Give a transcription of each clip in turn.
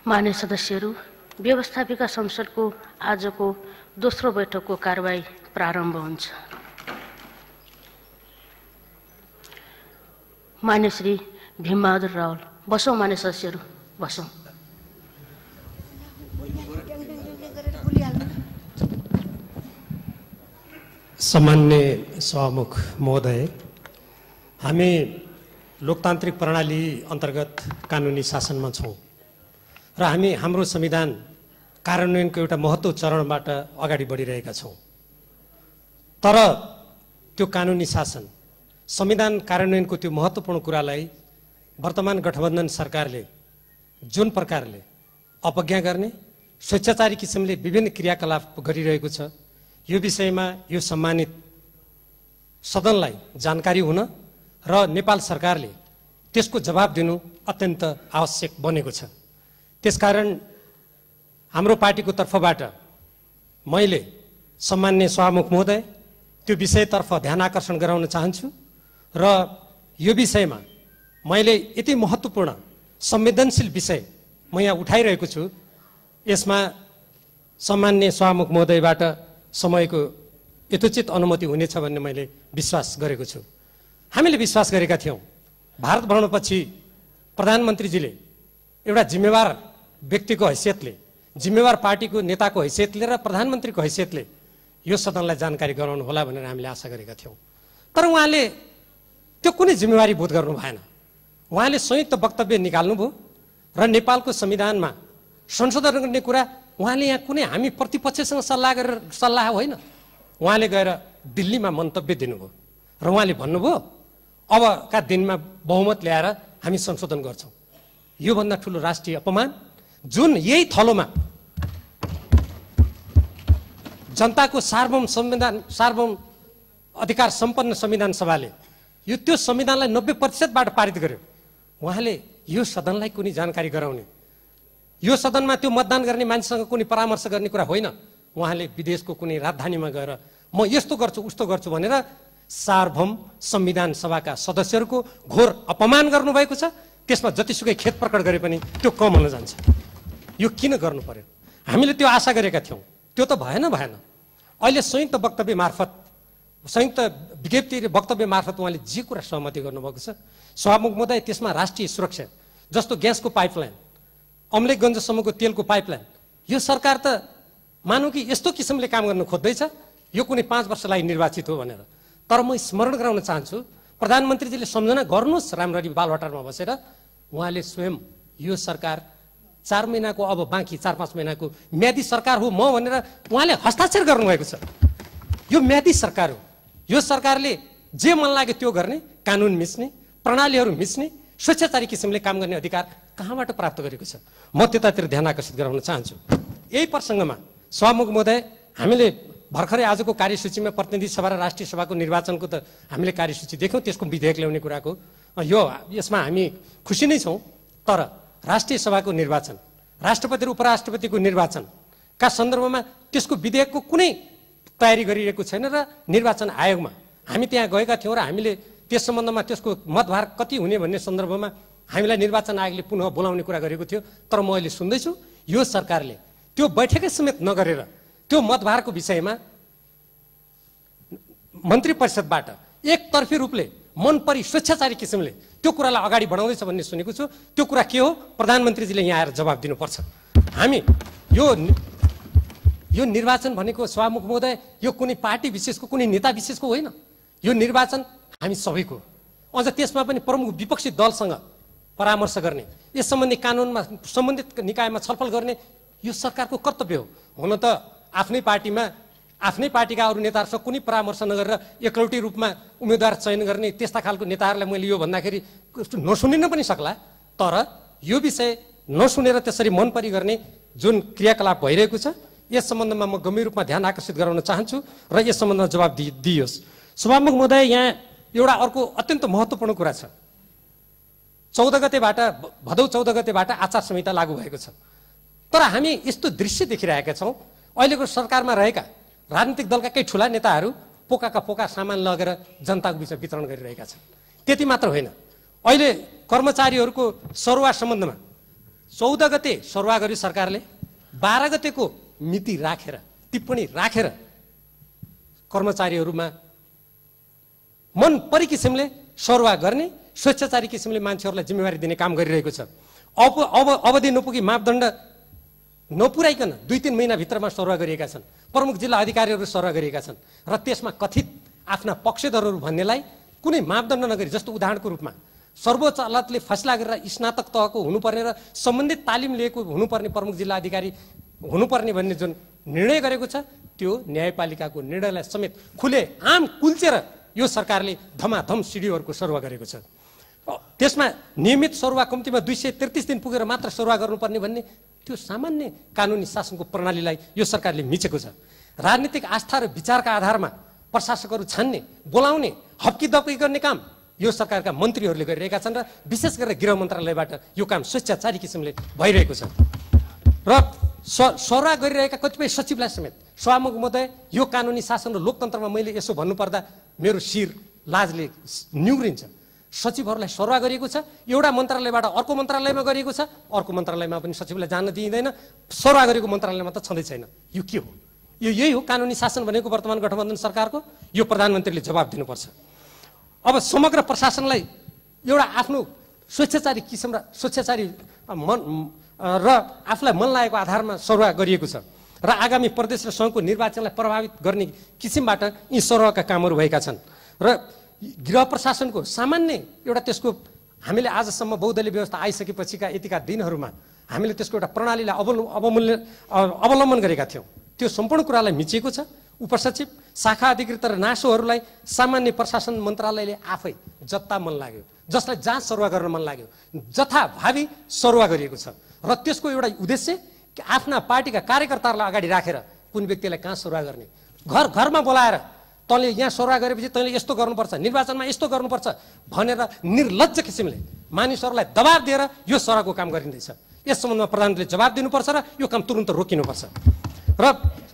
मान्य सदस्यहरू, व्यवस्थापिका संसदको आजको दोस्रो बैठकको कारबाही प्रारम्भ हुन्छ। मान्य श्री भीमबहादुर रावल। बसौँ मान्य सदस्यहरू, बसौँ। सम्मान्य सभामुख महोदय, हामी लोकतान्त्रिक प्रणाली अन्तर्गत कानुनी शासनमा छौँ र हामी हाम्रो संविधान कार्यान्वयनको एउटा महत्त्व चरणबाट अगाडि बढिरहेका छौँ। तर त्यो कानुनी शासन, संविधान कार्यान्वयनको त्यो महत्त्वपूर्ण कुरालाई वर्तमान गठबन्धन सरकारले जुन प्रकारले अपज्ञा गर्ने, स्वेच्छाचारी किसिमले विभिन्न क्रियाकलाप गरिरहेको छ, यो विषयमा यो सम्मानित सदनलाई जानकारी हुन र नेपाल सरकारले त्यसको जवाब दिनु अत्यन्त आवश्यक बनेको छ। त्यसकारण हाम्रो पार्टीको तर्फबाट मैले सम्मान्य सभामुख महोदय त्यो विषयतर्फ ध्यान आकर्षण गराउन चाहन्छु र यो विषयमा मैले यति महत्त्वपूर्ण संवेदनशील विषय म यहाँ उठाइरहेको छु, यसमा सम्मान्य सभामुख महोदयबाट समयको यथोचित अनुमति हुनेछ भन्ने मैले विश्वास गरेको छु। हामीले विश्वास गरेका थियौँ भारत भ्रमणपछि प्रधानमन्त्रीजीले एउटा जिम्मेवार व्यक्तिको हैसियतले, जिम्मेवार पार्टीको नेताको हैसियतले र प्रधानमन्त्रीको हैसियतले यो सदनलाई जानकारी गराउनु होला भनेर हामीले आशा गरेका थियौँ। तर उहाँले त्यो कुनै जिम्मेवारी बोध गर्नु भएन। उहाँले संयुक्त वक्तव्य निकाल्नुभयो र नेपालको संविधानमा संशोधन गर्ने कुरा उहाँले यहाँ कुनै हामी प्रतिपक्षसँग सल्लाह होइन, उहाँले गएर दिल्लीमा मन्तव्य दिनुभयो र उहाँले भन्नुभयो अबका दिनमा बहुमत ल्याएर हामी संशोधन गर्छौँ। योभन्दा ठुलो राष्ट्रिय अपमान जुन यही थलोमा जनताको सार्वभौम अधिकार सम्पन्न संविधान सभाले यो त्यो संविधानलाई 90%बाट पारित गर्यो, उहाँले यो सदनलाई कुनै जानकारी गराउने, यो सदनमा त्यो मतदान गर्ने मान्छेसँग कुनै परामर्श गर्ने कुरा होइन। उहाँले विदेशको कुनै राजधानीमा गएर म यस्तो गर्छु उस्तो गर्छु भनेर सार्वभौम संविधान सभाका सदस्यहरूको घोर अपमान गर्नुभएको छ। त्यसमा जतिसुकै खेद प्रकट गरे पनि त्यो कम हुन जान्छ। यो किन गर्नु पर्यो? हामीले त्यो आशा गरेका थियौँ, त्यो त भएन। अहिले संयुक्त वक्तव्य मार्फत, संयुक्त विज्ञप्ति र वक्तव्य मार्फत उहाँले जे कुरा सहमति गर्नुभएको छ सभामुख महोदय, त्यसमा राष्ट्रिय सुरक्षा जस्तो ग्यासको पाइपलाइन, अम्लेखगञ्जसम्मको तेलको पाइपलाइन, यो सरकार त मानौँ कि यस्तो किसिमले काम गर्न खोज्दैछ यो कुनै 5 वर्षलाई निर्वाचित हो भनेर। तर म स्मरण गराउन चाहन्छु प्रधानमन्त्रीजीले सम्झना गर्नुहोस् राम्ररी बालवाटारमा बसेर, उहाँले स्वयं यो सरकार 4 महिनाको अब बाँकी 4-5 महिनाको म्यादी सरकार हो म भनेर उहाँले हस्ताक्षर गर्नुभएको छ। यो म्यादी सरकार हो। यो सरकारले जे मन लाग्यो त्यो गर्ने, कानुन मिच्ने, प्रणालीहरू मिच्ने, स्वेच्छाचारी किसिमले काम गर्ने अधिकार कहाँबाट प्राप्त गरेको छ? म त्यतातिर ध्यान आकर्षित गराउन चाहन्छु। यही प्रसङ्गमा सभामुख महोदय, हामीले भर्खरै आजको कार्यसूचीमा प्रतिनिधि सभा र राष्ट्रिय सभाको निर्वाचनको त हामीले कार्यसूची देख्यौँ, त्यसको विधेयक ल्याउने कुराको यसमा हामी खुसी नै छौँ। तर राष्ट्रिय सभाको निर्वाचन, राष्ट्रपति र उपराष्ट्रपतिको निर्वाचनका सन्दर्भमा त्यसको विधेयकको कुनै तयारी गरिरहेको छैन र निर्वाचन आयोगमा हामी त्यहाँ गएका थियौँ र हामीले त्यस सम्बन्धमा त्यसको मतभार कति हुने भन्ने सन्दर्भमा हामीलाई निर्वाचन आयोगले पुनः बोलाउने कुरा गरेको थियो। तर म अहिले सुन्दैछु यो सरकारले त्यो बैठकै समेत नगरेर त्यो मतभारको विषयमा मन्त्री परिषदबाट एकतर्फी रूपले मनपरी स्वेच्छाचारी किसिमले त्यो कुरालाई अगाडि बढाउँदैछ भन्ने सुनेको छु। त्यो कुरा के हो? प्रधानमन्त्रीजीले यहाँ आएर जवाब दिनुपर्छ। हामी यो निर्वाचन भनेको सभामुख महोदय यो कुनै पार्टी विशेषको, कुनै नेता विशेषको होइन। यो निर्वाचन हामी सबैको, अझ त्यसमा पनि प्रमुख विपक्षी दलसँग परामर्श गर्ने, यस सम्बन्धी कानुनमा सम्बन्धित निकायमा छलफल गर्ने यो सरकारको कर्तव्य हो। हुन त आफ्नै पार्टीका अरू नेताहरूसँग कुनै परामर्श नगरेर एकलौटी रूपमा उम्मेदवार चयन गर्ने त्यस्ता खालको नेताहरूलाई मैले यो भन्दाखेरि नसुनिन पनि सक्ला। तर यो विषय नसुनेर त्यसरी मनपरी गर्ने जुन क्रियाकलाप भइरहेको छ यस सम्बन्धमा म गम्भीर रूपमा ध्यान आकर्षित गराउन चाहन्छु र यस सम्बन्धमा जवाब दिइयोस्। सभामुख महोदय, यहाँ एउटा अर्को अत्यन्त महत्त्वपूर्ण कुरा छ। 14 गतेबाट, भदौ 14 गतेबाट आचार संहिता लागू भएको छ। तर हामी यस्तो दृश्य देखिरहेका छौँ, अहिलेको सरकारमा रहेका राजनीतिक दलका केही ठुला नेताहरू पोकाका पोका सामान लगेर जनताको बिचमा वितरण गरिरहेका छन्। त्यति मात्र होइन, अहिले कर्मचारीहरूको सरुवा सम्बन्धमा 14 गते सरुवा गर्यो सरकारले, 12 गतेको मिति राखेर टिप्पणी राखेर कर्मचारीहरूमा मन परी किसिमले सरुवा गर्ने, स्वेच्छाचारी किसिमले मान्छेहरूलाई जिम्मेवारी दिने काम गरिरहेको छ। अवधि नपुगी मापदण्ड नपुर्याइकन 2-3 महिनाभित्रमा सरुवा गरिएका छन्। प्रमुख जिल्ला अधिकारीहरू सरुवा गरिएका छन् र त्यसमा कथित आफ्ना पक्षधरहरू भन्नेलाई कुनै मापदण्ड नगरी, जस्तो उदाहरणको रूपमा सर्वोच्च अदालतले फैसला गरेर स्नातक तहको हुनुपर्ने र सम्बन्धित तालिम लिएको हुनुपर्ने प्रमुख जिल्ला अधिकारी हुनुपर्ने भन्ने जुन निर्णय गरेको छ, त्यो न्यायपालिकाको निर्णयलाई समेत खुले आम कुल्चेर यो सरकारले धमाधम सिडिओहरूको सरुवा गरेको छ। त्यसमा नियमित सरुवा कम्तीमा 233 दिन पुगेर मात्र सरुवा गर्नुपर्ने भन्ने त्यो सामान्य कानुनी शासनको प्रणालीलाई यो सरकारले मिचेको छ। राजनीतिक आस्था र विचारका आधारमा प्रशासकहरू छान्ने, बोलाउने, हप्की दप्की गर्ने काम यो सरकारका मन्त्रीहरूले गरिरहेका छन् र विशेष गरेर गृह मन्त्रालयबाट यो काम स्वेच्छाचारी किसिमले भइरहेको छ। र सरुवा गरिरहेका कतिपय सचिवलाई समेत सभामुख महोदय, यो कानुनी शासन र लोकतन्त्रमा मैले यसो भन्नुपर्दा मेरो शिर लाजले निउरिन्छ। सचिवहरूलाई सरुवा गरिएको छ, एउटा मन्त्रालयबाट अर्को मन्त्रालयमा गरिएको छ, अर्को मन्त्रालयमा पनि सचिवलाई जान दिइँदैन, सरुवा गरेको मन्त्रालयमा त छँदै छैन। यो के हो? यो यही हो कानुनी शासन भनेको वर्तमान गठबन्धन सरकारको? यो प्रधानमन्त्रीले जवाब दिनुपर्छ। अब समग्र प्रशासनलाई एउटा आफ्नो स्वेच्छाचारी किसिम र स्वेच्छाचारी मन र आफूलाई मन लागेको आधारमा सरुवा गरिएको छ र आगामी प्रदेश र सङ्घको निर्वाचनलाई प्रभावित गर्ने किसिमबाट यी सरुवाका कामहरू भएका छन्। र गृह प्रशासनको सामान्य एउटा त्यसको हामीले आजसम्म बहुदलीय व्यवस्था आइसकेपछिका यतिका दिनहरूमा हामीले त्यसको एउटा प्रणालीलाई अवलम्बन गरेका थियौँ। त्यो सम्पूर्ण कुरालाई मिचिएको छ। उपसचिव, शाखा अधिकृत र नासोहरूलाई सामान्य प्रशासन मन्त्रालयले आफै जता मन लाग्यो, जसलाई जहाँ सरुवा गर्न मन लाग्यो जथाभावी सरुवा गरिएको छ। र त्यसको एउटा उद्देश्य आफ्ना पार्टीका कार्यकर्ताहरूलाई अगाडि राखेर कुन व्यक्तिलाई कहाँ सरुवा गर्ने, घर घरमा बोलाएर तैँले यहाँ सरुवा गरेपछि तैँले यस्तो गर्नुपर्छ, निर्वाचनमा यस्तो गर्नुपर्छ भनेर निर्लज्ज किसिमले मानिसहरूलाई दबाब दिएर यो सरुवाको काम गरिँदैछ। यस सम्बन्धमा प्रधानमन्त्रीले जवाब दिनुपर्छ र यो काम तुरुन्त रोकिनुपर्छ। र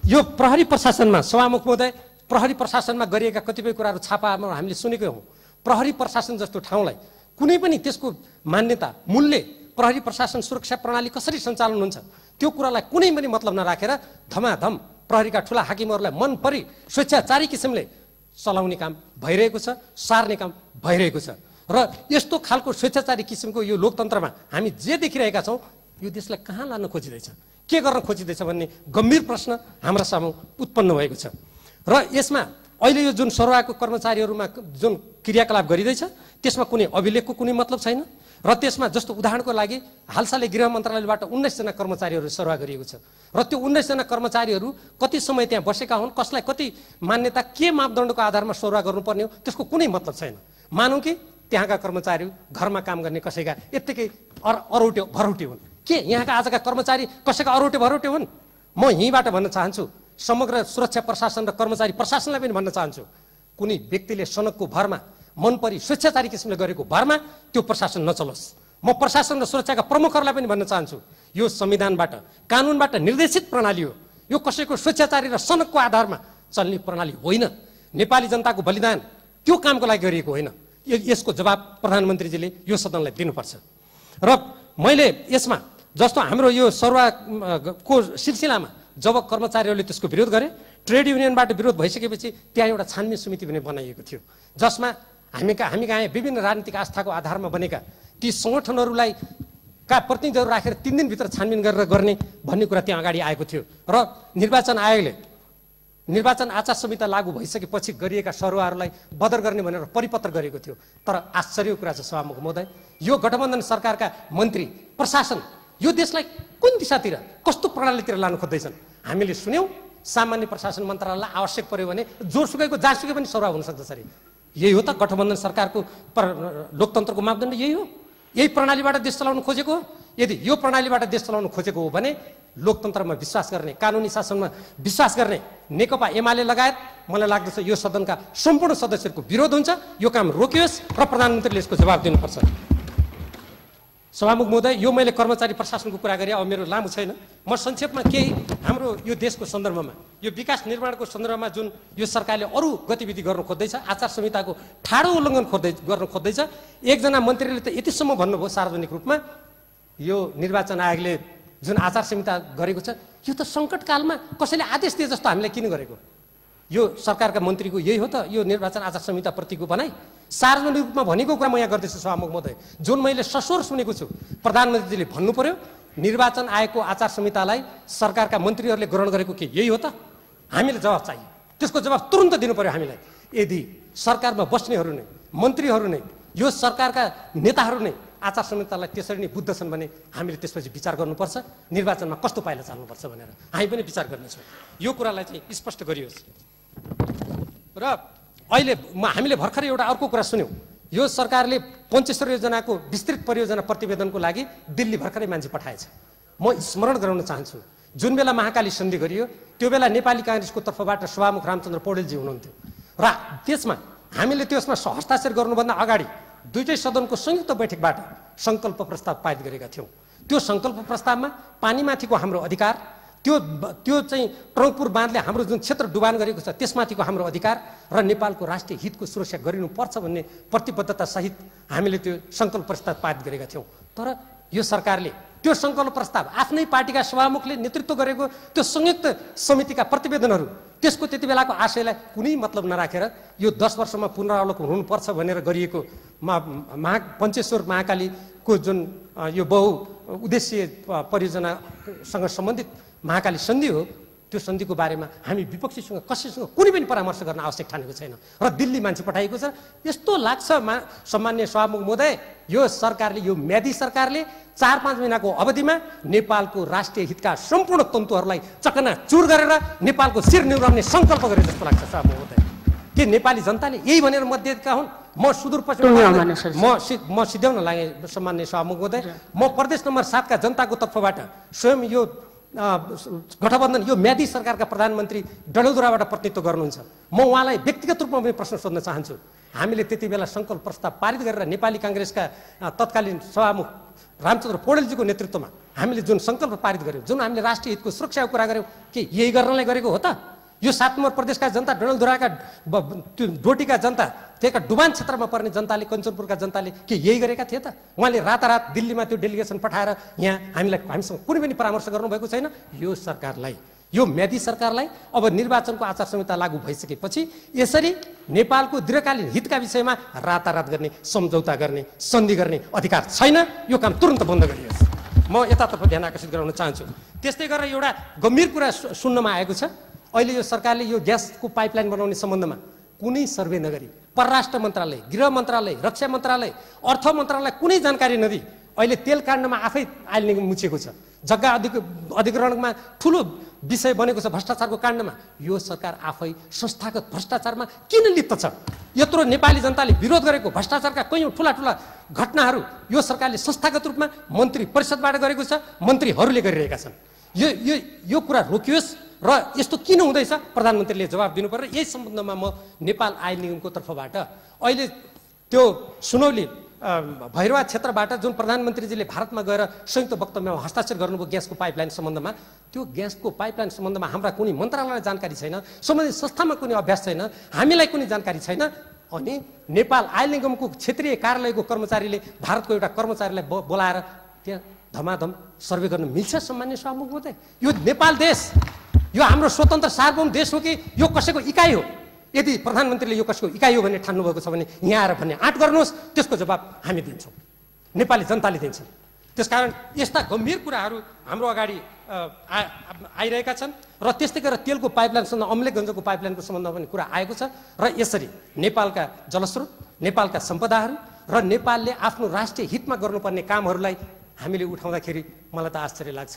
यो प्रहरी प्रशासनमा सभामुख महोदय, प्रहरी प्रशासनमा गरिएका कतिपय कुराहरू छापामा हामीले सुनेकै हौँ। प्रहरी प्रशासन जस्तो ठाउँलाई कुनै पनि त्यसको मान्यता, मूल्य, प्रहरी प्रशासन सुरक्षा प्रणाली कसरी सञ्चालन हुन्छ त्यो कुरालाई कुनै पनि मतलब नराखेर धमाधम प्रहरीका ठुला हाकिमहरूलाई मन परी स्वेच्छाचारी किसिमले चलाउने काम भइरहेको छ, सार्ने काम भइरहेको छ। र यस्तो खालको स्वेच्छाचारी किसिमको यो लोकतन्त्रमा हामी जे देखिरहेका छौँ, यो देशलाई कहाँ लान खोजिँदैछ, के गर्न खोजिँदैछ भन्ने गम्भीर प्रश्न हाम्रा सामु उत्पन्न भएको छ। र यसमा अहिले यो जुन सरुवाको कर्मचारीहरूमा जुन क्रियाकलाप गरिँदैछ त्यसमा कुनै अभिलेखको कुनै मतलब छैन। र त्यसमा जस्तो उदाहरणको लागि हालसालै गृह मन्त्रालयबाट 19 जना कर्मचारीहरू सरुवा गरिएको छ र त्यो 19 जना कर्मचारीहरू कति समय त्यहाँ बसेका हुन्, कसलाई कति मान्यता, के मापदण्डको आधारमा सरुवा गर्नुपर्ने हो, त्यसको कुनै मतलब छैन। मानौँ कि त्यहाँका कर्मचारी घरमा काम गर्ने कसैका यत्तिकै अरौटे भरौटे हुन्, के यहाँका आजका कर्मचारी कसैका अरौटे भरौटे हुन्? म यहीँबाट भन्न चाहन्छु, समग्र सुरक्षा प्रशासन र कर्मचारी प्रशासनलाई पनि भन्न चाहन्छु, कुनै व्यक्तिले सनकको भरमा मन परी स्वेच्छाचारी किसिमले गरेको भरमा त्यो प्रशासन नचलोस्। म प्रशासन र सुरक्षाका प्रमुखहरूलाई पनि भन्न चाहन्छु, यो संविधानबाट, कानुनबाट निर्देशित प्रणाली हो। यो कसैको स्वेच्छाचारी र सनकको आधारमा चल्ने प्रणाली होइन। नेपाली जनताको बलिदान त्यो कामको लागि गरिएको होइन। यसको जवाब प्रधानमन्त्रीजीले यो सदनलाई दिनुपर्छ। र मैले यसमा जस्तो हाम्रो यो सरुवाको सिलसिलामा जब कर्मचारीहरूले त्यसको विरोध गरे, ट्रेड युनियनबाट विरोध भइसकेपछि त्यहाँ एउटा छानबिन समिति पनि बनाइएको थियो, जसमा हामी कहाँ विभिन्न राजनीतिक आस्थाको आधारमा बनेका ती सङ्गठनहरूलाई का प्रतिनिधिहरू राखेर 3 दिनभित्र छानबिन गरेर गर्ने भन्ने कुरा त्यहाँ अगाडि आएको थियो। र निर्वाचन आयोगले निर्वाचन आचार संहिता लागू भइसकेपछि गरिएका सरुवाहरूलाई बदर गर्ने भनेर परिपत्र गरेको थियो। तर आश्चर्यको कुरा छ सभामुख महोदय, यो गठबन्धन सरकारका मन्त्री, प्रशासन यो देशलाई कुन दिशातिर, कस्तो प्रणालीतिर लानु खोज्दैछन्? हामीले सुन्यौँ सामान्य प्रशासन मन्त्रालयलाई आवश्यक पर्यो भने जोरसुकैको जहाँसुकै पनि सरुवा हुन सक्दछ अरे। यही हो त गठबन्धन सरकारको लोकतन्त्रको मापदण्ड? यही हो? यही प्रणालीबाट देश चलाउनु खोजेको हो? यदि यो प्रणालीबाट देश चलाउनु खोजेको हो भने लोकतन्त्रमा विश्वास गर्ने, कानुनी शासनमा विश्वास गर्ने नेकपा एमाले लगायत मलाई लाग्दछ यो सदनका सम्पूर्ण सदस्यहरूको विरोध हुन्छ। यो काम रोकियोस् र प्रधानमन्त्रीले यसको जवाब दिनुपर्छ। सभामुख महोदय, यो मैले कर्मचारी प्रशासनको कुरा गरेँ, अब मेरो लामो छैन। म संक्षेपमा केही हाम्रो यो देशको सन्दर्भमा, यो विकास निर्माणको सन्दर्भमा जुन यो सरकारले अरू गतिविधि गर्न खोज्दैछ, आचार संहिताको ठाडो उल्लङ्घन गर्न खोज्दैछ। एकजना मन्त्रीले त यतिसम्म भन्नुभयो सार्वजनिक रूपमा, यो निर्वाचन आयोगले जुन आचार संहिता गरेको छ यो त सङ्कटकालमा कसैले आदेश दिए जस्तो हामीलाई किन गरेको? यो सरकारका मन्त्रीको यही हो त यो निर्वाचन आचार संहिता प्रतिको भनाइ? सार्वजनिक रूपमा भनेको कुरा म यहाँ गर्दैछु सभामुख महोदय, जुन मैले सस्वर सुनेको छु। प्रधानमन्त्रीले भन्नु पर्यो निर्वाचन आयोगको आचार संहितालाई सरकारका मन्त्रीहरूले ग्रहण गरेको के यही हो त? हामीले जवाफ चाहियो, त्यसको जवाफ तुरुन्त दिनु पर्यो हामीलाई। यदि सरकारमा बस्नेहरू नै, मन्त्रीहरू नै, यो सरकारका नेताहरू नै आचार संहितालाई त्यसरी नै बुझ्दछन् भने हामीले त्यसपछि विचार गर्नुपर्छ निर्वाचनमा कस्तो पाइला चाल्नुपर्छ भनेर हामी पनि विचार गर्नेछौँ। यो कुरालाई चाहिँ स्पष्ट गरियोस्। र अहिले हामीले भर्खरै एउटा अर्को कुरा सुन्यौँ, यो सरकारले पञ्चेश्वर योजनाको विस्तृत परियोजना प्रतिवेदनको लागि दिल्ली भर्खरै मान्छे पठाएछ। म स्मरण गराउन चाहन्छु जुन बेला महाकाली सन्धि गरियो त्यो बेला नेपाली काङ्ग्रेसको तर्फबाट सभामुख रामचन्द्र पौडेलजी हुनुहुन्थ्यो र हामीले त्यसमा हस्ताक्षर गर्नुभन्दा अगाडि दुईटै सदनको संयुक्त बैठकबाट सङ्कल्प प्रस्ताव पारित गरेका थियौँ। त्यो सङ्कल्प प्रस्तावमा पानीमाथिको हाम्रो अधिकार, त्यो चाहिँ टङ्कपुर बाँधले हाम्रो जुन क्षेत्र डुबान गरेको छ त्यसमाथिको हाम्रो अधिकार र नेपालको राष्ट्रिय हितको सुरक्षा गरिनुपर्छ भन्ने प्रतिबद्धता सहित हामीले त्यो सङ्कल्प प्रस्ताव पारित गरेका थियौँ। तर यो सरकारले त्यो सङ्कल्प प्रस्ताव आफ्नै पार्टीका सभामुखले नेतृत्व गरेको त्यो संयुक्त समितिका प्रतिवेदनहरू त्यसको त्यति बेलाको आशयलाई कुनै मतलब नराखेर यो 10 वर्षमा पुनरावलोकन हुनुपर्छ भनेर गरिएको पञ्चेश्वर महाकालीको जुन यो बहुउद्देश्य परियोजनासँग सम्बन्धित महाकाली सन्धि हो त्यो सन्धिको बारेमा हामी विपक्षीसँग कसैसँग कुनै पनि परामर्श गर्न आवश्यक ठानेको छैन र दिल्ली मान्छे पठाएको छ। यस्तो लाग्छ सम्माननीय सभामुख महोदय यो सरकारले, यो म्यादी सरकारले 4-5 महिनाको अवधिमा नेपालको राष्ट्रिय हितका सम्पूर्ण तन्तुहरूलाई चकनाचुर गरेर नेपालको शिर निहुराउने सङ्कल्प गरे जस्तो लाग्छ सभामुख महोदय। के नेपाली जनताले यही भनेर मत दिएका हुन्? म सुदूरपश्चिम म सिध्याउन लागेँ सम्माननीय सभामुख महोदय। म प्रदेश नम्बर 7 का जनताको तर्फबाट स्वयं यो गठबन्धन यो म्यादी सरकारका प्रधानमन्त्री डडेलधुराबाट प्रतिनिधित्व गर्नुहुन्छ। म उहाँलाई व्यक्तिगत रूपमा पनि प्रश्न सोध्न चाहन्छु। हामीले त्यति बेला सङ्कल्प प्रस्ताव पारित गरेर नेपाली काङ्ग्रेसका तत्कालीन सभामुख रामचन्द्र पौडेलजीको नेतृत्वमा हामीले जुन सङ्कल्प पारित गर्यौँ, जुन हामीले राष्ट्रिय हितको सुरक्षाको कुरा गर्यौँ, के यही गर्नलाई गरेको हो त? यो 7 नम्बर प्रदेशका जनता, डडेलधुराका त्यो डोटीका जनता, त्यहाँका डुबान क्षेत्रमा पर्ने जनताले, कञ्चनपुरका जनताले के यही गरेका थिए त? उहाँले रातारात दिल्लीमा त्यो डेलिगेसन पठाएर यहाँ हामीसँग कुनै पनि परामर्श गर्नुभएको छैन। यो सरकारलाई, यो म्यादी सरकारलाई अब निर्वाचनको आचार संहिता लागू भइसकेपछि यसरी नेपालको दीर्घकालीन हितका विषयमा रातारात गर्ने, सम्झौता गर्ने, सन्धि गर्ने अधिकार छैन। यो काम तुरन्त बन्द गरियोस्। म यतातर्फ ध्यान आकर्षित गराउन चाहन्छु। त्यस्तै गरेर एउटा गम्भीर कुरा सुन्नमा आएको छ। अहिले यो सरकारले यो ग्यासको पाइपलाइन बनाउने सम्बन्धमा कुनै सर्वे नगरी परराष्ट्र मन्त्रालय, गृह मन्त्रालय, रक्षा मन्त्रालय, अर्थ मन्त्रालय कुनै जानकारी नदिई अहिले तेल काण्डमा आफै आइले मुछेको छ। जग्गा अधिग्रहणमा ठुलो विषय बनेको छ भ्रष्टाचारको काण्डमा। यो सरकार आफै संस्थागत भ्रष्टाचारमा किन लिप्त छ? यत्रो नेपाली जनताले विरोध गरेको भ्रष्टाचारका कैयौँ ठुला घटनाहरू यो सरकारले संस्थागत रूपमा मन्त्री परिषदबाट गरेको छ, मन्त्रीहरूले गरिरहेका छन्। यो कुरा रोकियोस् र यस्तो किन हुँदैछ प्रधानमन्त्रीले जवाब दिनु पर्यो। यही सम्बन्धमा म नेपाल आयल निगमको तर्फबाट अहिले त्यो सुनौली भैरवा क्षेत्रबाट जुन प्रधानमन्त्रीजीले भारतमा गएर संयुक्त वक्तव्यमा हस्ताक्षर गर्नुभयो ग्यासको पाइपलाइन सम्बन्धमा, त्यो ग्यासको पाइपलाइन सम्बन्धमा हाम्रा कुनै मन्त्रालयलाई जानकारी छैन, सम्बन्धित संस्थामा कुनै अभ्यास छैन, हामीलाई कुनै जानकारी छैन। अनि नेपाल आयल निगमको क्षेत्रीय कार्यालयको कर्मचारीले भारतको एउटा कर्मचारीलाई बोलाएर त्यहाँ धमाधम सर्वे गर्न मिल्छ? सम्मान्य सभामुख महोदय, यो नेपाल देश, यो हाम्रो स्वतन्त्र सार्वभौम देश हो कि यो कसैको इकाइ हो? यदि प्रधानमन्त्रीले यो कसैको इकाइ हो भने ठान्नु भएको छ भने यहाँ आएर भन्ने आँट गर्नुहोस्, त्यसको जवाब हामी दिन्छौँ, नेपाली जनताले दिन्छन्। त्यसकारण यस्ता गम्भीर कुराहरू हाम्रो अगाडि आइरहेका छन् र त्यस्तै गरेर तेलको पाइपलाइनसँग अम्लेखगञ्जको पाइपलाइनको सम्बन्धमा पनि कुरा आएको छ। र यसरी नेपालका जलस्रोत, नेपालका सम्पदाहरू र नेपालले आफ्नो राष्ट्रिय हितमा गर्नुपर्ने कामहरूलाई हामीले उठाउँदाखेरि मलाई त आश्चर्य लाग्छ।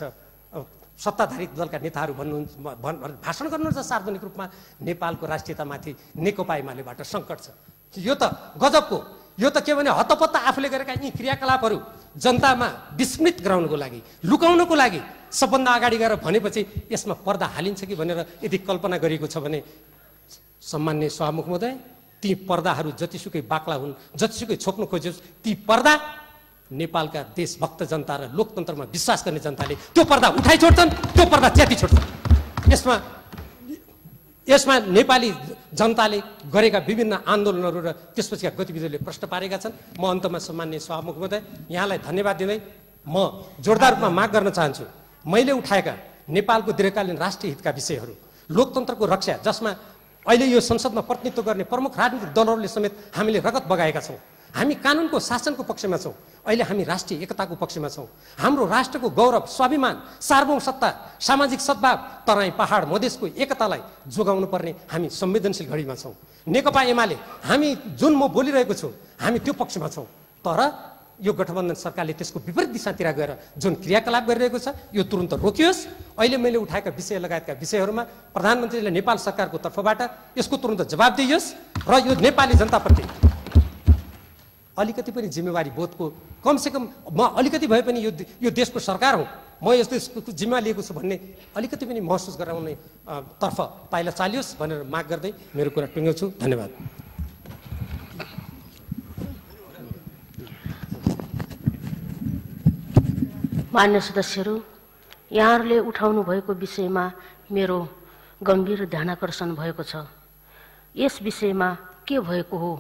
सत्ताधारी दलका नेताहरू भाषण गर्नुहुन्छ सार्वजनिक रूपमा नेपालको राष्ट्रियतामाथि नेकपा एमालेबाट सङ्कट छ। यो त गजबको, यो त के भने हतपत्त आफूले गरेका यी क्रियाकलापहरू जनतामा विस्मृत गराउनको लागि, लुकाउनको लागि सबभन्दा अगाडि गएर भनेपछि यसमा पर्दा हालिन्छ कि भनेर यदि कल्पना गरिएको छ भने सम्मान्य सभामुख महोदय, ती पर्दाहरू जतिसुकै बाक्ला हुन्, जतिसुकै छोप्न खोजियोस्, ती पर्दा नेपालका देशभक्त जनता र लोकतन्त्रमा विश्वास गर्ने जनताले त्यो पर्दा उठाइ छोड्छन्, त्यो पर्दा च्याति छोड्छन्। यसमा नेपाली जनताले गरेका विभिन्न आन्दोलनहरू र त्यसपछिका गतिविधिहरूले प्रश्न पारेका छन्। म अन्तमा सम्मान्य सभामुख महोदय यहाँलाई धन्यवाद दिँदै म जोरदार रूपमा माग गर्न चाहन्छु। मैले उठाएका नेपालको दीर्घकालीन राष्ट्रिय हितका विषयहरू, लोकतन्त्रको रक्षा, जसमा अहिले यो संसदमा प्रतिनिधित्व गर्ने प्रमुख राजनीतिक दलहरूले समेत हामीले रगत बगाएका छौँ। हामी कानुनको शासनको पक्षमा छौँ। अहिले हामी राष्ट्रिय एकताको पक्षमा छौँ। हाम्रो राष्ट्रको गौरव, स्वाभिमान, सार्वभौमसत्ता, सामाजिक सद्भाव, तराई पहाड मधेसको एकतालाई जोगाउनु पर्ने हामी संवेदनशील घडीमा छौँ। नेकपा एमाले हामी जुन म बोलिरहेको छु, हामी त्यो पक्षमा छौँ। तर यो गठबन्धन सरकारले त्यसको विपरीत दिशातिर गएर जुन क्रियाकलाप गरिरहेको छ, यो तुरुन्त रोकियोस्। अहिले मैले उठाएका विषय लगायतका विषयहरूमा प्रधानमन्त्रीले नेपाल सरकारको तर्फबाट यसको तुरुन्त जवाब दिइयोस् र यो नेपाली जनताप्रति अलिकति पनि जिम्मेवारी बोधको, कमसेकम म अलिकति भए पनि यो देशको सरकार हो, म यस देशको जिम्मा लिएको छु भन्ने अलिकति पनि महसुस गराउने तर्फ पाइला चालियोस् भनेर माग गर्दै मेरो कुरा टुङ्ग्याउँछु। धन्यवाद। मान्य सदस्यहरू, यहाँहरूले उठाउनु भएको विषयमा मेरो गम्भीर ध्यानाकर्षण भएको छ। यस विषयमा के भएको हो,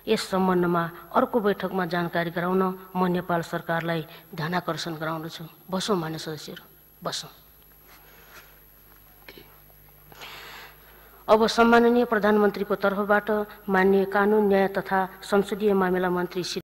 यस सम्बन्धमा अर्को बैठकमा जानकारी गराउन म नेपाल सरकारलाई ध्यानाकर्षण गराउँदछु। बसौँ मान्य सदस्यहरू, बसौँ। अब सम्माननीय प्रधानमन्त्रीको तर्फबाट माननीय कानुन, न्याय तथा संसदीय मामिला मन्त्री